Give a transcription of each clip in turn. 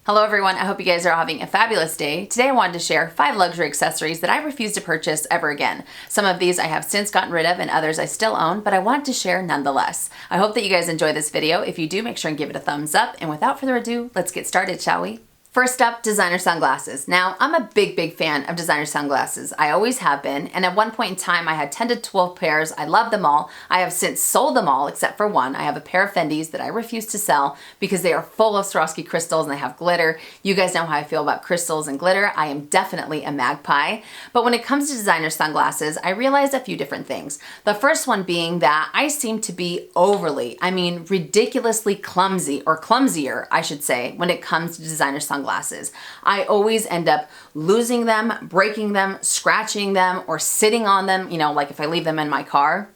Hello everyone, I hope you guys are having a fabulous day. Today I wanted to share 5 luxury accessories that I refuse to purchase ever again. Some of these I have since gotten rid of and others I still own, but I wanted to share nonetheless. I hope that you guys enjoy this video. If you do, make sure and give it a thumbs up. And without further ado, let's get started, shall we? First up, designer sunglasses. Now, I'm a big fan of designer sunglasses. I always have been, and at one point in time, I had 10 to 12 pairs. I love them all. I have since sold them all except for one. I have a pair of Fendi's that I refuse to sell because they are full of Swarovski crystals and they have glitter. You guys know how I feel about crystals and glitter. I am definitely a magpie. But when it comes to designer sunglasses, I realized a few different things. The first one being that I seem to be ridiculously clumsy, or clumsier, I should say, when it comes to designer sunglasses. I always end up losing them, breaking them, scratching them, or sitting on them, like if I leave them in my car.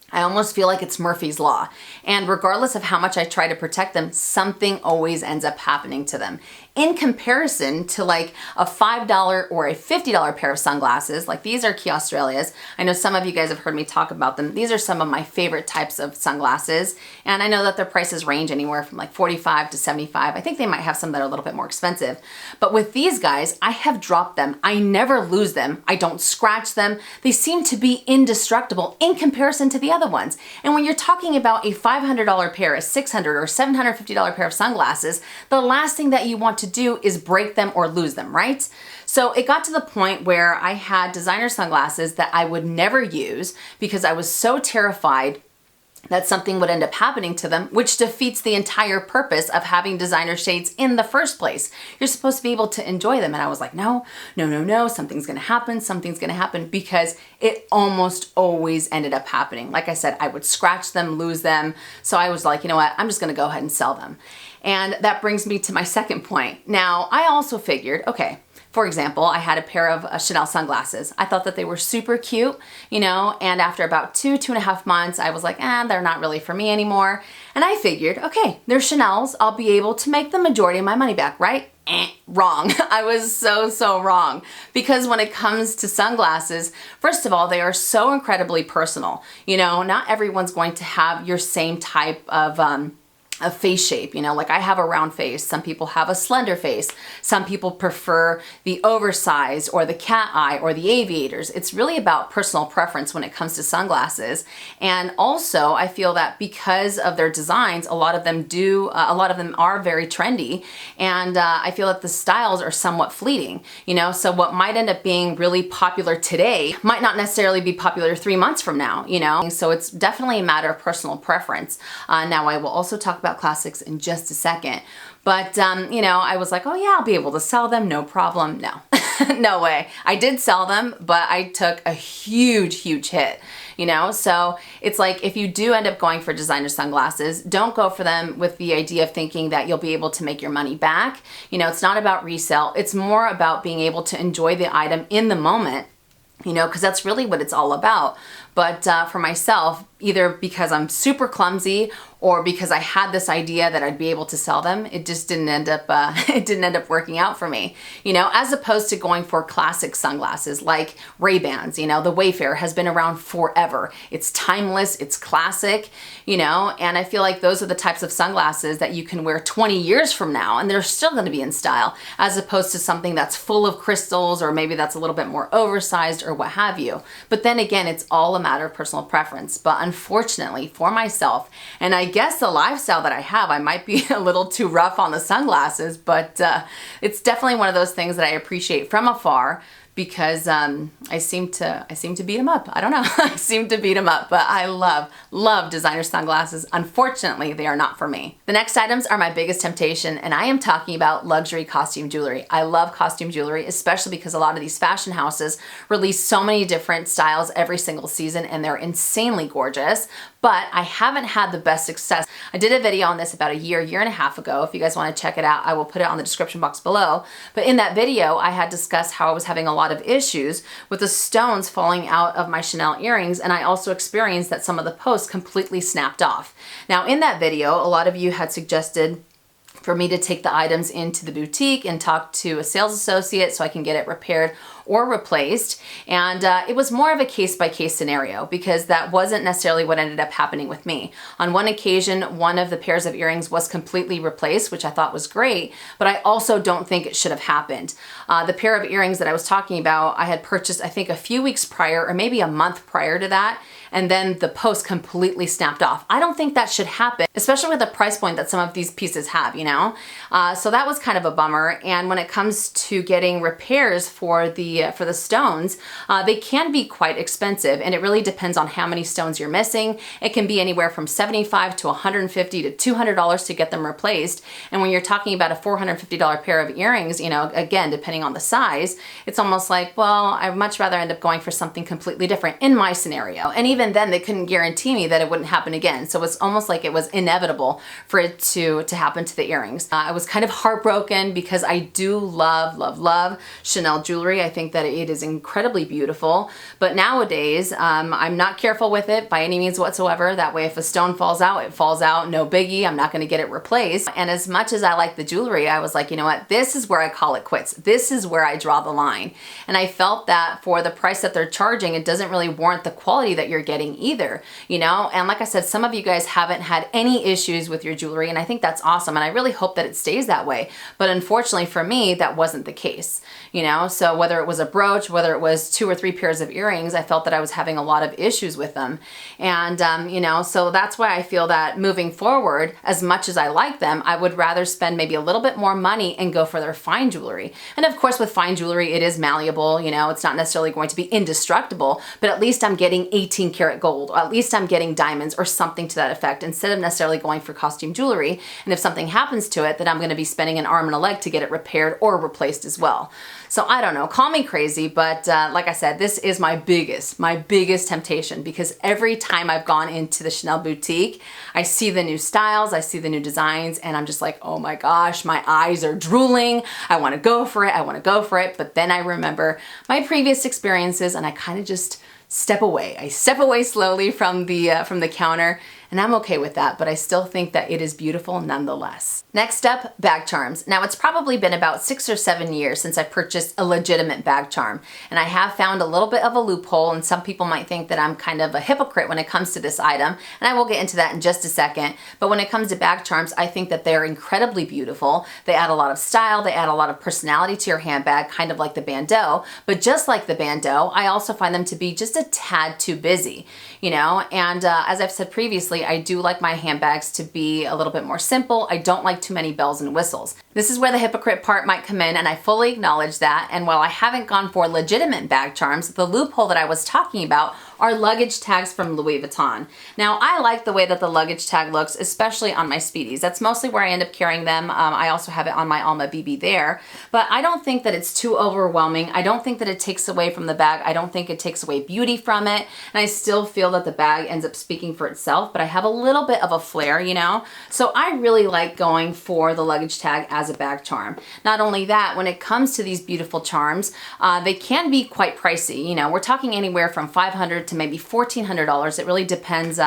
I almost feel like it's Murphy's Law. And regardless of how much I try to protect them, something always ends up happening to them. In comparison to like a $5 or a $50 pair of sunglasses, like these are Key Australia's. I know some of you guys have heard me talk about them. These are some of my favorite types of sunglasses. And I know that their prices range anywhere from like $45 to $75. I think they might have some that are a little bit more expensive. But with these guys, I have dropped them. I never lose them. I don't scratch them. They seem to be indestructible in comparison to the other ones. And when you're talking about a $500 pair, a $600 or $750 pair of sunglasses, the last thing that you want to do is break them or lose them, right? So it got to the point where I had designer sunglasses that I would never use because I was so terrified that something would end up happening to them, which defeats the entire purpose of having designer shades in the first place. You're supposed to be able to enjoy them. And I was like, no, something's gonna happen, because it almost always ended up happening. Like I said, I would scratch them, lose them. So I was like, you know what, I'm just gonna go ahead and sell them. And that brings me to my second point. Now, I also figured, okay, for example, I had a pair of Chanel sunglasses. I thought that they were super cute, and after about 2.5 months, I was like, they're not really for me anymore. And I figured, okay, they're Chanel's. I'll be able to make the majority of my money back, right? Wrong. I was so wrong. Because when it comes to sunglasses, first of all, they are so incredibly personal. Not everyone's going to have your same type of a face shape, like I have a round face. Some people have a slender face. Some people prefer the oversized or the cat eye or the aviators. It's really about personal preference when it comes to sunglasses. And also I feel that because of their designs, a lot of them are very trendy. And I feel that the styles are somewhat fleeting, so what might end up being really popular today might not necessarily be popular 3 months from now, So it's definitely a matter of personal preference. Now I will also talk about classics in just a second. But, I was like, oh yeah, I'll be able to sell them, no problem. No, no way. I did sell them, but I took a huge hit, So it's like, if you do end up going for designer sunglasses, don't go for them with the idea of thinking that you'll be able to make your money back. It's not about resale. It's more about being able to enjoy the item in the moment, because that's really what it's all about. But for myself, either because I'm super clumsy or because I had this idea that I'd be able to sell them, it just didn't end up working out for me. As opposed to going for classic sunglasses like Ray-Bans, the Wayfarer has been around forever. It's timeless, it's classic, and I feel like those are the types of sunglasses that you can wear 20 years from now and they're still gonna be in style, as opposed to something that's full of crystals or maybe that's a little bit more oversized or what have you. But then again, it's all a matter of personal preference. But unfortunately for myself, and I guess the lifestyle that I have, I might be a little too rough on the sunglasses, but it's definitely one of those things that I appreciate from afar, because I seem to beat them up. I don't know. I seem to beat them up, but I love designer sunglasses. Unfortunately, they are not for me. The next items are my biggest temptation, and I am talking about luxury costume jewelry. I love costume jewelry, especially because a lot of these fashion houses release so many different styles every single season, and they're insanely gorgeous. But I haven't had the best success. I did a video on this about a year and a half ago. If you guys want to check it out, I will put it on the description box below. But in that video, I had discussed how I was having a lot of issues with the stones falling out of my Chanel earrings, and I also experienced that some of the posts completely snapped off. Now in that video, a lot of you had suggested for me to take the items into the boutique and talk to a sales associate so I can get it repaired, or replaced. And it was more of a case-by-case scenario because that wasn't necessarily what ended up happening with me. On one occasion, one of the pairs of earrings was completely replaced, which I thought was great, but I also don't think it should have happened. The pair of earrings that I was talking about, I had purchased, I think, a few weeks prior or maybe a month prior to that, and then the post completely snapped off. I don't think that should happen, especially with the price point that some of these pieces have, you know? So that was kind of a bummer. And when it comes to getting repairs for the stones, they can be quite expensive, and it really depends on how many stones you're missing. It can be anywhere from $75 to $150 to $200 to get them replaced. And when you're talking about a $450 pair of earrings, you know, again, depending on the size, it's almost like, well, I'd much rather end up going for something completely different in my scenario. And even then, they couldn't guarantee me that it wouldn't happen again. So it's almost like it was inevitable for it to happen to the earrings. I was kind of heartbroken because I do love Chanel jewelry. I think that it is incredibly beautiful. But nowadays, I'm not careful with it by any means whatsoever. That way, if a stone falls out, it falls out. No biggie. I'm not going to get it replaced. And as much as I like the jewelry, I was like, you know what? This is where I call it quits. This is where I draw the line. And I felt that for the price that they're charging, it doesn't really warrant the quality that you're getting either, you know? And like I said, some of you guys haven't had any issues with your jewelry, and I think that's awesome. And I really hope that it stays that way. But unfortunately for me, that wasn't the case, you know? So whether it was a brooch, whether it was 2 or 3 pairs of earrings, I felt that I was having a lot of issues with them. And, you know, so that's why I feel that moving forward, as much as I like them, I would rather spend maybe a little bit more money and go for their fine jewelry. And of course, with fine jewelry, it is malleable, you know, it's not necessarily going to be indestructible, but at least I'm getting 18 karat gold, or at least I'm getting diamonds or something to that effect, instead of necessarily going for costume jewelry. And if something happens to it, then I'm going to be spending an arm and a leg to get it repaired or replaced as well. So I don't know, call me crazy, but like I said, this is my biggest temptation, because every time I've gone into the Chanel boutique, I see the new styles, I see the new designs, and I'm just like, oh my gosh, my eyes are drooling. I want to go for it. I want to go for it. But then I remember my previous experiences, and I kind of just step away. I step away slowly from the counter, and I'm okay with that, but I still think that it is beautiful nonetheless. Next up, bag charms. Now, it's probably been about 6 or 7 years since I purchased a legitimate bag charm, and I have found a little bit of a loophole, and some people might think that I'm kind of a hypocrite when it comes to this item, and I will get into that in just a second. But when it comes to bag charms, I think that they're incredibly beautiful. They add a lot of style, they add a lot of personality to your handbag, kind of like the Bandeau. But just like the Bandeau, I also find them to be just a tad too busy, you know? And as I've said previously, I do like my handbags to be a little bit more simple. I don't like too many bells and whistles. This is where the hypocrite part might come in, and I fully acknowledge that. And while I haven't gone for legitimate bag charms, the loophole that I was talking about are luggage tags from Louis Vuitton. Now, I like the way that the luggage tag looks, especially on my Speedies. That's mostly where I end up carrying them. I also have it on my Alma BB there, but I don't think that it's too overwhelming. I don't think that it takes away from the bag. I don't think it takes away beauty from it, and I still feel that the bag ends up speaking for itself, but I have a little bit of a flair, you know? So I really like going for the luggage tag as a bag charm. Not only that, when it comes to these beautiful charms, they can be quite pricey. You know, we're talking anywhere from $500 to maybe $1,400. It really depends.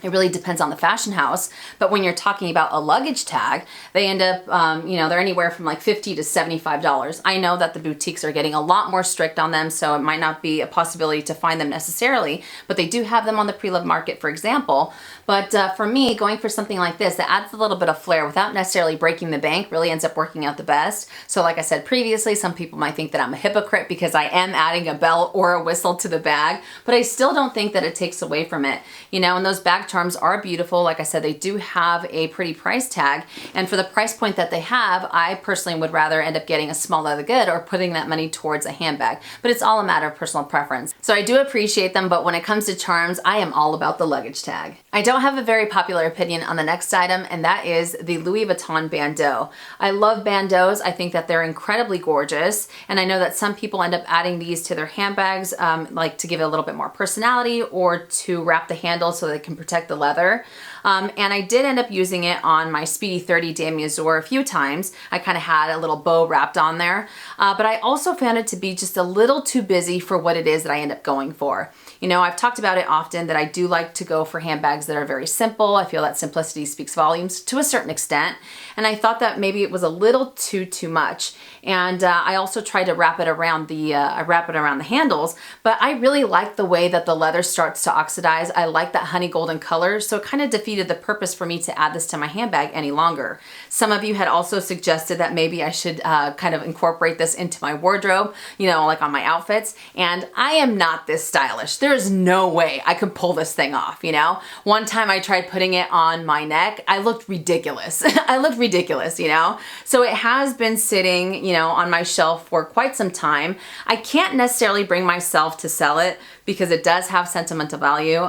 It really depends on the fashion house, but when you're talking about a luggage tag, they end up, you know, they're anywhere from like $50 to $75. I know that the boutiques are getting a lot more strict on them, so it might not be a possibility to find them necessarily, but they do have them on the pre-loved market, for example. But for me, going for something like this that adds a little bit of flair without necessarily breaking the bank really ends up working out the best. So like I said previously, some people might think that I'm a hypocrite because I am adding a bell or a whistle to the bag, but I still don't think that it takes away from it. You know, and those bag charms are beautiful. Like I said, they do have a pretty price tag, and for the price point that they have, I personally would rather end up getting a small leather good or putting that money towards a handbag, but it's all a matter of personal preference. So I do appreciate them, but when it comes to charms, I am all about the luggage tag. I don't have a very popular opinion on the next item, and that is the Louis Vuitton Bandeau. I love Bandeaus. I think that they're incredibly gorgeous, and I know that some people end up adding these to their handbags, like to give it a little bit more personality or to wrap the handle so they can protect the leather. And I did end up using it on my Speedy 30 Dame Azur a few times. I kind of had a little bow wrapped on there, but I also found it to be just a little too busy for what it is that I end up going for. You know, I've talked about it often that I do like to go for handbags that are very simple. I feel that simplicity speaks volumes to a certain extent. And I thought that maybe it was a little too much. And I also tried to wrap it around the handles, but I really like the way that the leather starts to oxidize. I like that honey golden color, so it kind of defeated the purpose for me to add this to my handbag any longer. Some of you had also suggested that maybe I should kind of incorporate this into my wardrobe, you know, like on my outfits. And I am not this stylish. There's no way I could pull this thing off, you know? One time I tried putting it on my neck. I looked ridiculous. I looked ridiculous, you know? So it has been sitting, you know, on my shelf for quite some time. I can't necessarily bring myself to sell it because it does have sentimental value.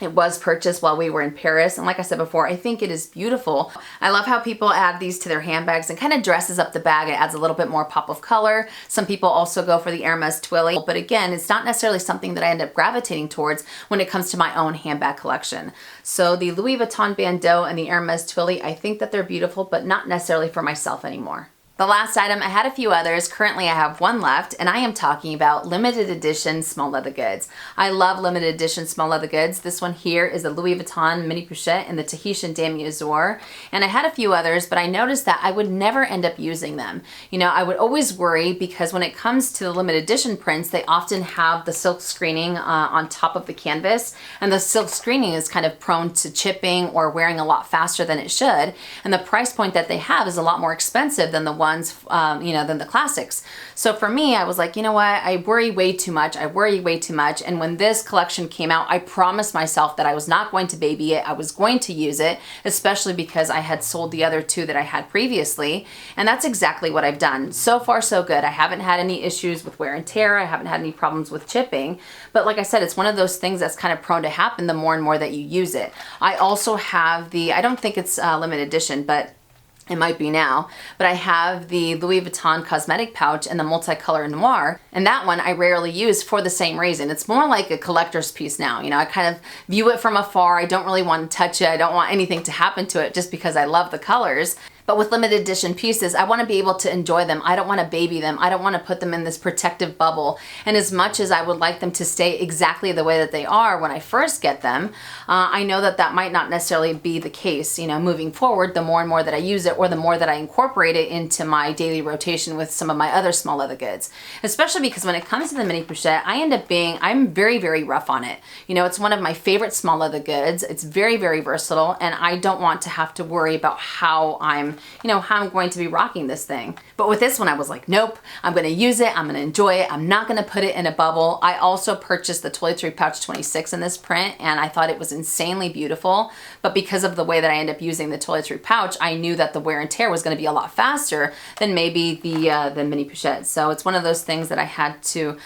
It was purchased while we were in Paris, and like I said before, I think it is beautiful. I love how people add these to their handbags and kind of dresses up the bag. It adds a little bit more pop of color. Some people also go for the Hermes Twilly, but again, it's not necessarily something that I end up gravitating towards when it comes to my own handbag collection. So the Louis Vuitton Bandeau and the Hermes Twilly, I think that they're beautiful, but not necessarily for myself anymore. The last item, I had a few others. Currently I have one left, and I am talking about limited edition small leather goods. I love limited edition small leather goods. This one here is a Louis Vuitton mini pochette in the Tahitian Dame Azur, and I had a few others, but I noticed that I would never end up using them. You know, I would always worry because when it comes to the limited edition prints, they often have the silk screening on top of the canvas, and the silk screening is kind of prone to chipping or wearing a lot faster than it should, and the price point that they have is a lot more expensive than the ones you know, than the classics. So for me, I was like, you know what, I worry way too much. And when this collection came out, I promised myself that I was not going to baby it. I was going to use it, especially because I had sold the other two that I had previously. And that's exactly what I've done. So far, so good. I haven't had any issues with wear and tear. I haven't had any problems with chipping. But like I said, it's one of those things that's kind of prone to happen the more and more that you use it. I also have the, I don't think it's limited edition, but it might be now, but I have the Louis Vuitton cosmetic pouch and the multicolor noir, and that one I rarely use for the same reason. It's more like a collector's piece now. You know, I kind of view it from afar. I don't really want to touch it. I don't want anything to happen to it just because I love the colors. But with limited edition pieces, I want to be able to enjoy them. I don't want to baby them. I don't want to put them in this protective bubble. And as much as I would like them to stay exactly the way that they are when I first get them, I know that that might not necessarily be the case, you know, moving forward, the more and more that I use it or the more that I incorporate it into my daily rotation with some of my other small leather goods. Especially because when it comes to the mini pochette, I'm very, very rough on it. You know, it's one of my favorite small leather goods. It's very, very versatile, and I don't want to have to worry about how I'm going to be rocking this thing. But with this one, I was like, nope, I'm going to use it. I'm going to enjoy it. I'm not going to put it in a bubble. I also purchased the Toiletry Pouch 26 in this print, and I thought it was insanely beautiful. But because of the way that I end up using the Toiletry Pouch, I knew that the wear and tear was going to be a lot faster than maybe the mini pochette. So it's one of those things that I had to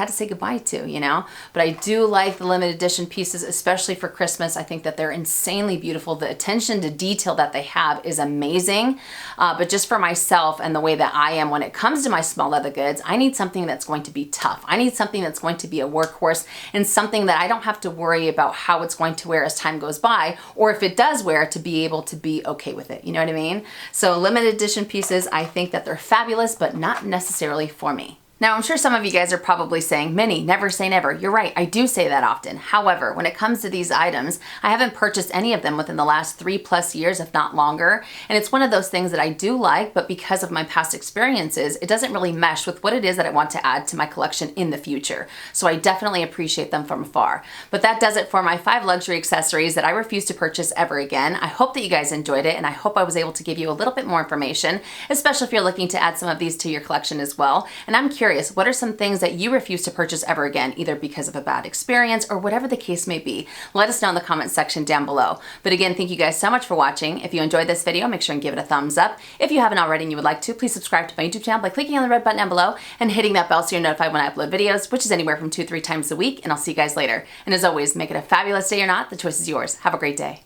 say goodbye to, you know. But I do like the limited edition pieces, especially for Christmas. I think that they're insanely beautiful. The attention to detail that they have is amazing. But just for myself and the way that I am when it comes to my small leather goods, I need something that's going to be tough. I need something that's going to be a workhorse and something that I don't have to worry about how it's going to wear as time goes by, or if it does wear, to be able to be okay with it. You know what I mean? So limited edition pieces, I think that they're fabulous, but not necessarily for me. Now, I'm sure some of you guys are probably saying, Minnie, never say never. You're right, I do say that often. However, when it comes to these items, I haven't purchased any of them within the last 3+ years, if not longer. And it's one of those things that I do like, but because of my past experiences, it doesn't really mesh with what it is that I want to add to my collection in the future. So I definitely appreciate them from afar. But that does it for my 5 luxury accessories that I refuse to purchase ever again. I hope that you guys enjoyed it, and I hope I was able to give you a little bit more information, especially if you're looking to add some of these to your collection as well. And I'm curious, what are some things that you refuse to purchase ever again, either because of a bad experience or whatever the case may be? Let us know in the comment section down below. But again, thank you guys so much for watching. If you enjoyed this video, make sure and give it a thumbs up. If you haven't already and you would like to, please subscribe to my YouTube channel by clicking on the red button down below and hitting that bell so you're notified when I upload videos, which is anywhere from 2 to 3 times a week. And I'll see you guys later. And as always, make it a fabulous day or not. The choice is yours. Have a great day.